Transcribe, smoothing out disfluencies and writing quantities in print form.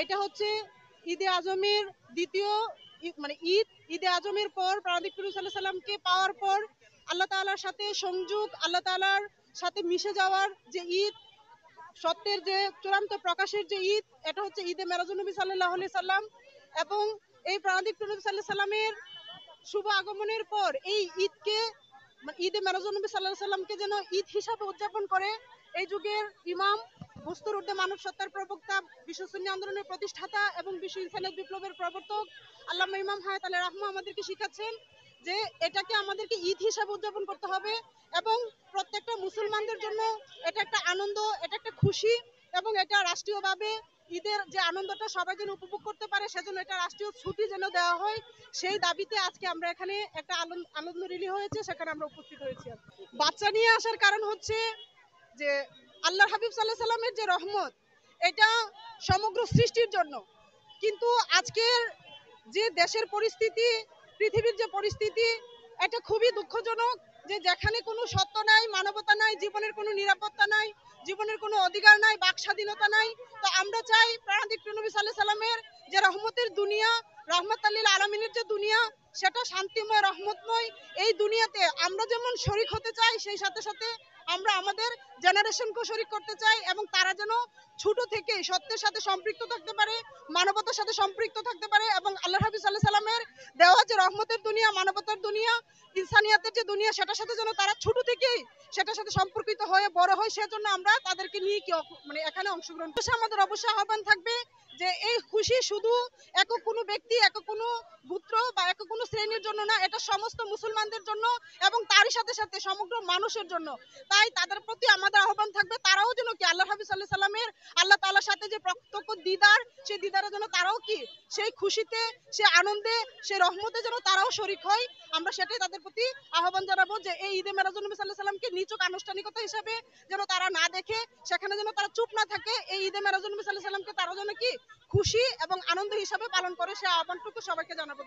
এটা হচ্ছে ঈদে আজমের দ্বিতীয় মানে ঈদে আজমের পর প্রাণিক সাল্লাল্লাহু আলাইহি সাল্লামকে পাওয়ার পর আল্লাহ তাআলার সাথে সংযোগ, আল্লাহ তাআলার সাথে মিশে যাওয়ার যে ঈদ, সত্যের যে চূড়ান্ত প্রকাশের যে ঈদ, এটা হচ্ছে ঈদে মেরাজুন নবী সাল্লাল্লাহু আলাইহি সাল্লাম। এবং এই প্রাণিক নবী সাল্লাল্লাহু আলাইহি সাল্লামের শুভ আগমনের পর এই ঈদকে ঈদে মেরাজুন নবী সাল্লাল্লাহু আলাইহি সাল্লামকে যেন ঈদ হিসাবে উদযাপন করে এই যুগের ইমাম, বস্তুর ঊর্ধ্বে মানব সত্তার প্রবক্তা, বিশ্ব সুন্নি আন্দোলনের প্রতিষ্ঠাতা এবং বিশ্ব ইনসানিয়ত বিপ্লবের প্রবর্তক আল্লামা ইমাম হায়াত আলী রাহমা আমাদেরকে শিখাচ্ছেন যে এটাকে আমাদেরকে ঈদ হিসাবে উদযাপন করতে হবে এবং প্রত্যেকটা মুসলমানদের জন্য এটা একটা আনন্দ, এটা একটা খুশি এবং এটা রাষ্ট্রীয়ভাবে ঈদের যে আনন্দটা সবাই যেন উপভোগ করতে পারে সেজন্য এটা রাষ্ট্রীয় ছুটি যেন দেওয়া হয়, সেই দাবিতে আজকে আমরা এখানে একটা আনন্দ রিলি হয়েছে, সেখানে আমরা উপস্থিত হয়েছি। বাচ্চা নিয়ে আসার কারণ হচ্ছে যে আল্লাহর হাবিব সাল্লাল্লাহু আলাইহি সাল্লামের যে রহমত, এটা সমগ্র সৃষ্টির জন্য। কিন্তু আজকের যে দেশের পরিস্থিতি, পৃথিবীর যে পরিস্থিতি, এটা খুবই দুঃখজনক যে যেখানে কোনো সত্য নাই, মানবতা নাই, জীবনের কোনো নিরাপত্তা নাই, জীবনের কোনো অধিকার নাই, বাক স্বাধীনতা নাই। তো আমরা চাই প্রাণিক নবী সাল্লাল্লাহু আলাইহি সাল্লামের যে রহমতের দুনিয়া, রাহমাতাল লিল আলামিনের যে দুনিয়া, সেটা শান্তিময়, রহমতময়। এই দুনিয়াতে আমরা যেমন শরীক হতে চাই, সেই সাথে সাথে আমরা আমাদের জেনারেশনকেও শরীক করতে চাই এবং তারা যেন ছোট থেকে সত্যের সাথে সম্পৃক্ত থাকতে পারে, মানবতার সাথে সম্পৃক্ত থাকতে পারে এবং আল্লাহর হাবিব সাল্লাল্লাহু আলাইহি সাল্লামের দেওয়া যে রহমতের দুনিয়া, মানবতার দুনিয়া, ইনসানিয়াতের যে দুনিয়া, সেটার সাথে যেন তারা ছোট থেকেই সেটার সাথে সম্পর্কিত হয়ে বড় হয়। সেজন্য আমরা তাদেরকে নিয়ে এখানে অংশগ্রহণ করছি। আমাদের অবশ্যই আহ্বান থাকবে যে এই খুশি শুধু একক কোনো ব্যক্তি, একক কোনো গোত্র বা একক কোনো শ্রেণীর জন্য না, এটা সমস্ত মুসলমানদের জন্য এবং তারই সাথে সাথে সমগ্র মানুষের জন্য। তাই তাদের প্রতি আমাদের আহ্বান থাকবে তারাও যেন কি আল্লাহর হাবিব সাল্লাল্লাহু আলাইহি সাল্লামের, আল্লাহ তাআলার সাথে যে প্রত্যক্ষ দিদার, সেই দিদারের জন্য তারাও কি সেই খুশিতে, সেই আনন্দে, সেই রহমতে যেন তারাও শরীক হয়। আমরা সেটাই তাদের প্রতি আহ্বান জানাবো যে এই ঈদে মেরাজুন নবী সাল্লাল্লাহু আলাইহি সাল্লামকে নিছক আনুষ্ঠানিকতা হিসেবে যেন তারা না দেখে, সেখানে যেন তারা চুপ না থাকে। এই ঈদে মেরাজুন নবী সাল্লাল্লাহু আলাইহি সাল্লামকে তারা যেন কি খুশি এবং আনন্দ হিসাবে পালন করে, সে আহ্বানটুকু সবাইকে জানাবো।